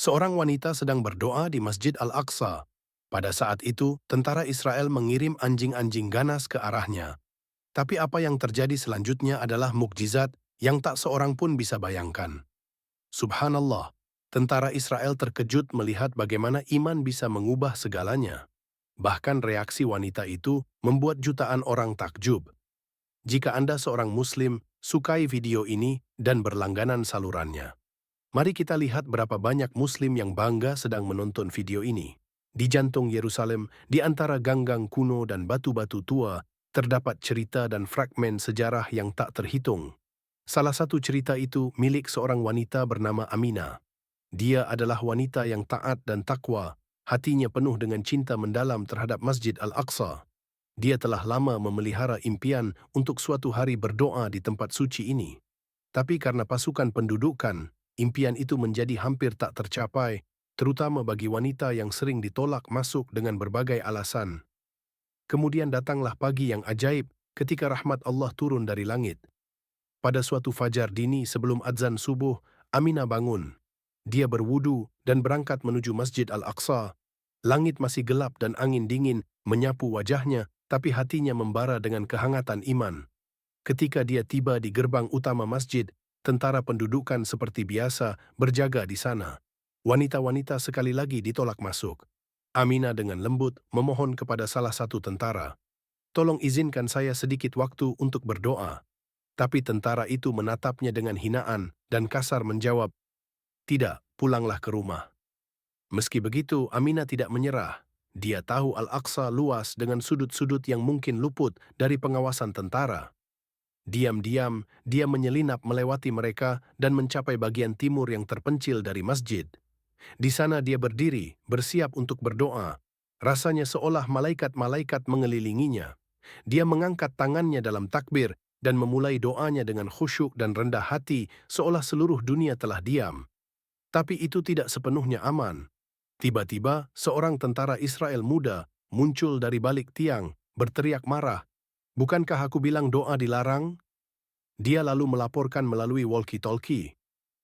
Seorang wanita sedang berdoa di Masjid Al-Aqsa. Pada saat itu, tentara Israel mengirim anjing-anjing ganas ke arahnya. Tapi apa yang terjadi selanjutnya adalah mukjizat yang tak seorang pun bisa bayangkan. Subhanallah, tentara Israel terkejut melihat bagaimana iman bisa mengubah segalanya. Bahkan reaksi wanita itu membuat jutaan orang takjub. Jika Anda seorang Muslim, sukai video ini dan berlangganan salurannya. Mari kita lihat berapa banyak Muslim yang bangga sedang menonton video ini. Di jantung Yerusalem, di antara ganggang kuno dan batu-batu tua, terdapat cerita dan fragmen sejarah yang tak terhitung. Salah satu cerita itu milik seorang wanita bernama Aminah. Dia adalah wanita yang taat dan takwa, hatinya penuh dengan cinta mendalam terhadap Masjid Al-Aqsa. Dia telah lama memelihara impian untuk suatu hari berdoa di tempat suci ini. Tapi karena pasukan pendudukan, impian itu menjadi hampir tak tercapai, terutama bagi wanita yang sering ditolak masuk dengan berbagai alasan. Kemudian datanglah pagi yang ajaib ketika rahmat Allah turun dari langit. Pada suatu fajar dini sebelum adzan subuh, Aminah bangun. Dia berwudu dan berangkat menuju Masjid Al-Aqsa. Langit masih gelap dan angin dingin menyapu wajahnya, tapi hatinya membara dengan kehangatan iman. Ketika dia tiba di gerbang utama masjid, tentara pendudukan seperti biasa berjaga di sana. Wanita-wanita sekali lagi ditolak masuk. Aminah dengan lembut memohon kepada salah satu tentara, "Tolong izinkan saya sedikit waktu untuk berdoa." Tapi tentara itu menatapnya dengan hinaan dan kasar menjawab, "Tidak, pulanglah ke rumah." Meski begitu, Aminah tidak menyerah. Dia tahu Al-Aqsa luas dengan sudut-sudut yang mungkin luput dari pengawasan tentara. Diam-diam, dia menyelinap melewati mereka dan mencapai bagian timur yang terpencil dari masjid. Di sana dia berdiri, bersiap untuk berdoa. Rasanya seolah malaikat-malaikat mengelilinginya. Dia mengangkat tangannya dalam takbir dan memulai doanya dengan khusyuk dan rendah hati, seolah seluruh dunia telah diam. Tapi itu tidak sepenuhnya aman. Tiba-tiba, seorang tentara Israel muda muncul dari balik tiang, berteriak marah, "Bukankah aku bilang doa dilarang?" Dia lalu melaporkan melalui walkie-talkie.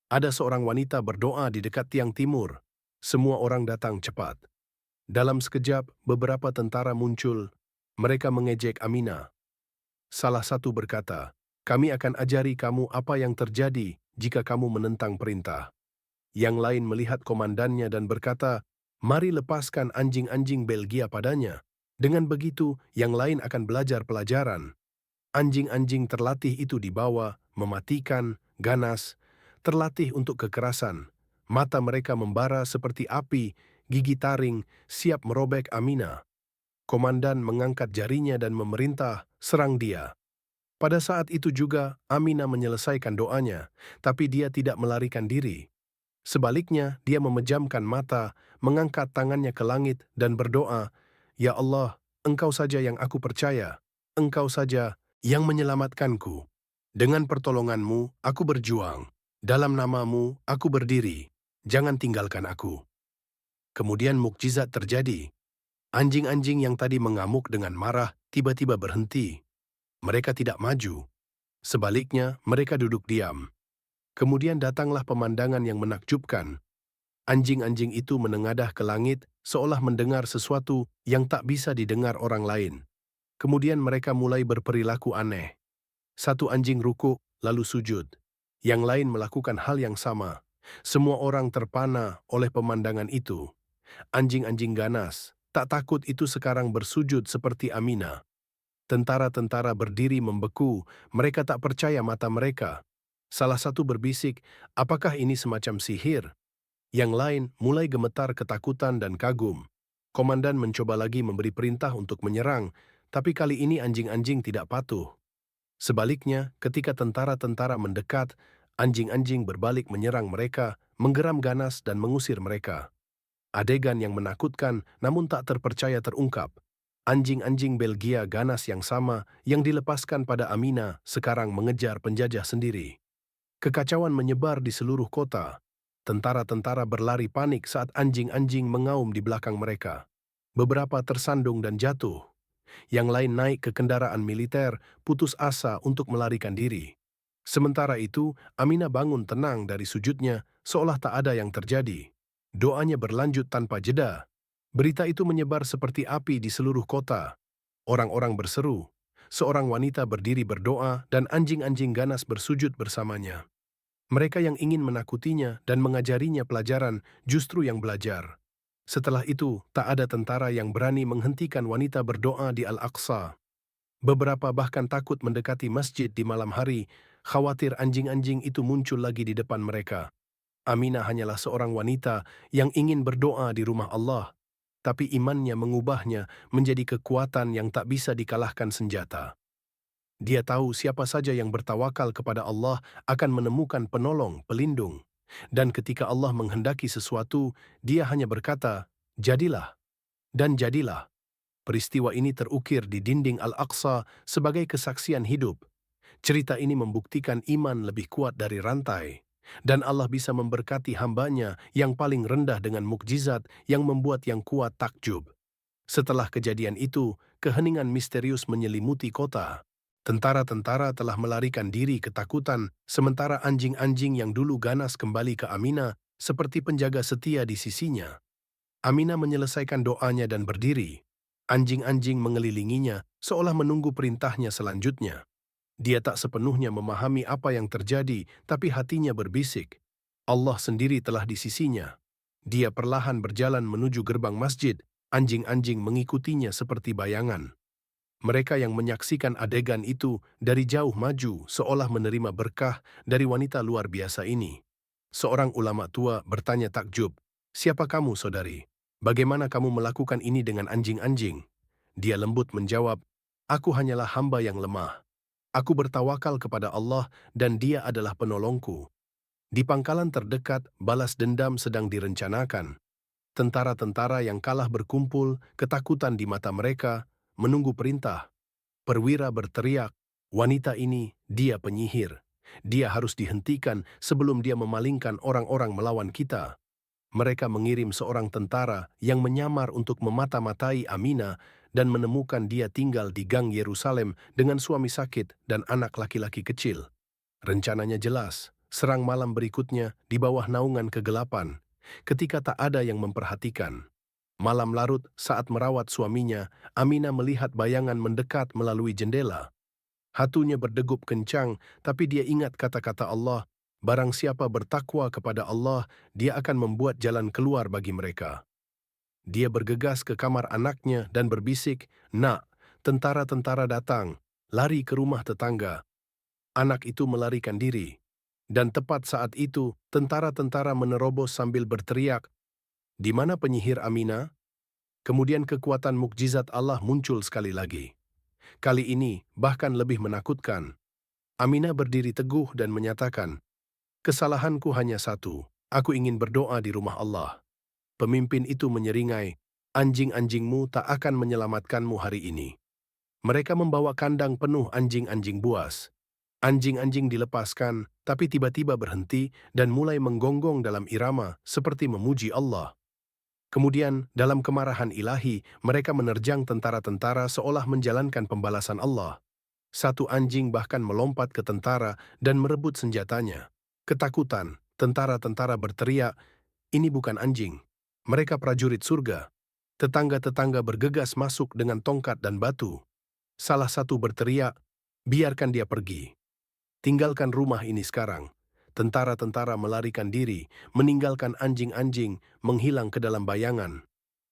Ada seorang wanita berdoa di dekat tiang timur. Semua orang datang cepat. Dalam sekejap, beberapa tentara muncul. Mereka mengejek Aminah. Salah satu berkata, "Kami akan ajari kamu apa yang terjadi jika kamu menentang perintah." Yang lain melihat komandannya dan berkata, "Mari lepaskan anjing-anjing Belgia padanya. Dengan begitu, yang lain akan belajar pelajaran." Anjing-anjing terlatih itu dibawa, mematikan, ganas, terlatih untuk kekerasan. Mata mereka membara seperti api, gigi taring, siap merobek Aminah. Komandan mengangkat jarinya dan memerintah, "Serang dia." Pada saat itu juga, Aminah menyelesaikan doanya, tapi dia tidak melarikan diri. Sebaliknya, dia memejamkan mata, mengangkat tangannya ke langit dan berdoa, "Ya Allah, Engkau saja yang aku percaya. Engkau saja yang menyelamatkanku. Dengan pertolonganmu, aku berjuang. Dalam namamu, aku berdiri. Jangan tinggalkan aku." Kemudian mukjizat terjadi. Anjing-anjing yang tadi mengamuk dengan marah tiba-tiba berhenti. Mereka tidak maju. Sebaliknya, mereka duduk diam. Kemudian datanglah pemandangan yang menakjubkan. Anjing-anjing itu menengadah ke langit seolah mendengar sesuatu yang tak bisa didengar orang lain. Kemudian mereka mulai berperilaku aneh. Satu anjing rukuk, lalu sujud. Yang lain melakukan hal yang sama. Semua orang terpana oleh pemandangan itu. Anjing-anjing ganas, tak takut itu sekarang bersujud seperti Aminah. Tentara-tentara berdiri membeku, mereka tak percaya mata mereka. Salah satu berbisik, "Apakah ini semacam sihir?" Yang lain mulai gemetar ketakutan dan kagum. Komandan mencoba lagi memberi perintah untuk menyerang, tapi kali ini anjing-anjing tidak patuh. Sebaliknya, ketika tentara-tentara mendekat, anjing-anjing berbalik menyerang mereka, menggeram ganas dan mengusir mereka. Adegan yang menakutkan namun tak terpercaya terungkap. Anjing-anjing Belgia ganas yang sama yang dilepaskan pada Aminah sekarang mengejar penjajah sendiri. Kekacauan menyebar di seluruh kota. Tentara-tentara berlari panik saat anjing-anjing mengaum di belakang mereka. Beberapa tersandung dan jatuh. Yang lain naik ke kendaraan militer, putus asa untuk melarikan diri. Sementara itu, Aminah bangun tenang dari sujudnya, seolah tak ada yang terjadi. Doanya berlanjut tanpa jeda. Berita itu menyebar seperti api di seluruh kota. Orang-orang berseru. Seorang wanita berdiri berdoa dan anjing-anjing ganas bersujud bersamanya. Mereka yang ingin menakutinya dan mengajarinya pelajaran justru yang belajar. Setelah itu, tak ada tentara yang berani menghentikan wanita berdoa di Al-Aqsa. Beberapa bahkan takut mendekati masjid di malam hari, khawatir anjing-anjing itu muncul lagi di depan mereka. Aminah hanyalah seorang wanita yang ingin berdoa di rumah Allah, tapi imannya mengubahnya menjadi kekuatan yang tak bisa dikalahkan senjata. Dia tahu siapa saja yang bertawakal kepada Allah akan menemukan penolong, pelindung. Dan ketika Allah menghendaki sesuatu, dia hanya berkata, "Jadilah," dan jadilah. Peristiwa ini terukir di dinding Al-Aqsa sebagai kesaksian hidup. Cerita ini membuktikan iman lebih kuat dari rantai. Dan Allah bisa memberkati hambanya yang paling rendah dengan mukjizat yang membuat yang kuat takjub. Setelah kejadian itu, keheningan misterius menyelimuti kota. Tentara-tentara telah melarikan diri ketakutan, sementara anjing-anjing yang dulu ganas kembali ke Aminah seperti penjaga setia di sisinya. Aminah menyelesaikan doanya dan berdiri. Anjing-anjing mengelilinginya seolah menunggu perintahnya selanjutnya. Dia tak sepenuhnya memahami apa yang terjadi, tapi hatinya berbisik. Allah sendiri telah di sisinya. Dia perlahan berjalan menuju gerbang masjid, anjing-anjing mengikutinya seperti bayangan. Mereka yang menyaksikan adegan itu dari jauh maju seolah menerima berkah dari wanita luar biasa ini. Seorang ulama tua bertanya takjub, "Siapa kamu, saudari? Bagaimana kamu melakukan ini dengan anjing-anjing?" Dia lembut menjawab, "Aku hanyalah hamba yang lemah. Aku bertawakal kepada Allah dan Dia adalah penolongku." Di pangkalan terdekat, balas dendam sedang direncanakan. Tentara-tentara yang kalah berkumpul, ketakutan di mata mereka, menunggu perintah. Perwira berteriak, "Wanita ini, dia penyihir. Dia harus dihentikan sebelum dia memalingkan orang-orang melawan kita." Mereka mengirim seorang tentara yang menyamar untuk memata-matai Aminah dan menemukan dia tinggal di gang Yerusalem dengan suami sakit dan anak laki-laki kecil. Rencananya jelas, serang malam berikutnya di bawah naungan kegelapan, ketika tak ada yang memperhatikan. Malam larut saat merawat suaminya, Aminah melihat bayangan mendekat melalui jendela. Hatunya berdegup kencang, tapi dia ingat kata-kata Allah, "Barang siapa bertakwa kepada Allah, Dia akan membuat jalan keluar bagi mereka." Dia bergegas ke kamar anaknya dan berbisik, "Nak, tentara-tentara datang, lari ke rumah tetangga." Anak itu melarikan diri. Dan tepat saat itu, tentara-tentara menerobos sambil berteriak, "Di mana penyihir Aminah?" Kemudian kekuatan mukjizat Allah muncul sekali lagi. Kali ini bahkan lebih menakutkan. Aminah berdiri teguh dan menyatakan, "Kesalahanku hanya satu, aku ingin berdoa di rumah Allah." Pemimpin itu menyeringai, "Anjing-anjingmu tak akan menyelamatkanmu hari ini." Mereka membawa kandang penuh anjing-anjing buas. Anjing-anjing dilepaskan, tapi tiba-tiba berhenti dan mulai menggonggong dalam irama seperti memuji Allah. Kemudian, dalam kemarahan ilahi, mereka menerjang tentara-tentara seolah menjalankan pembalasan Allah. Satu anjing bahkan melompat ke tentara dan merebut senjatanya. Ketakutan, tentara-tentara berteriak, "Ini bukan anjing. Mereka prajurit surga." Tetangga-tetangga bergegas masuk dengan tongkat dan batu. Salah satu berteriak, "Biarkan dia pergi. Tinggalkan rumah ini sekarang." Tentara-tentara melarikan diri, meninggalkan anjing-anjing, menghilang ke dalam bayangan.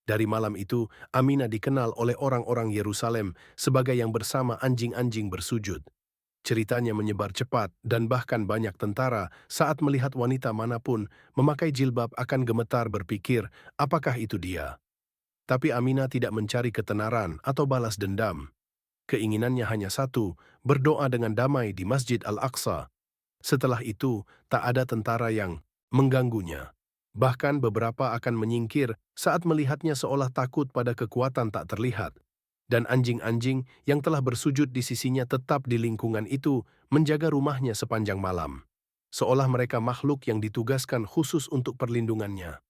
Dari malam itu, Aminah dikenal oleh orang-orang Yerusalem sebagai yang bersama anjing-anjing bersujud. Ceritanya menyebar cepat dan bahkan banyak tentara saat melihat wanita manapun memakai jilbab akan gemetar berpikir, apakah itu dia? Tapi Aminah tidak mencari ketenaran atau balas dendam. Keinginannya hanya satu, berdoa dengan damai di Masjid Al-Aqsa. Setelah itu, tak ada tentara yang mengganggunya. Bahkan beberapa akan menyingkir saat melihatnya seolah takut pada kekuatan tak terlihat. Dan anjing-anjing yang telah bersujud di sisinya tetap di lingkungan itu menjaga rumahnya sepanjang malam. Seolah mereka makhluk yang ditugaskan khusus untuk perlindungannya.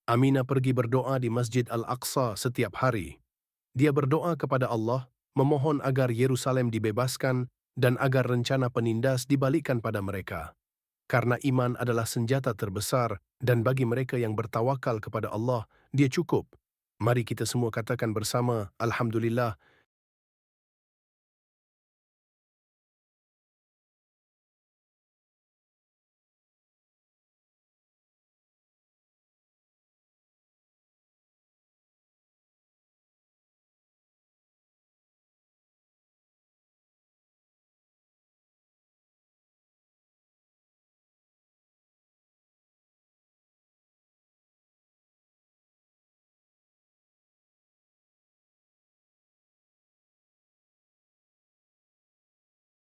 Aminah pergi berdoa di Masjid Al-Aqsa setiap hari. Dia berdoa kepada Allah, memohon agar Yerusalem dibebaskan dan agar rencana penindas dibalikkan pada mereka. Karena iman adalah senjata terbesar dan bagi mereka yang bertawakal kepada Allah, dia cukup. Mari kita semua katakan bersama, Alhamdulillah,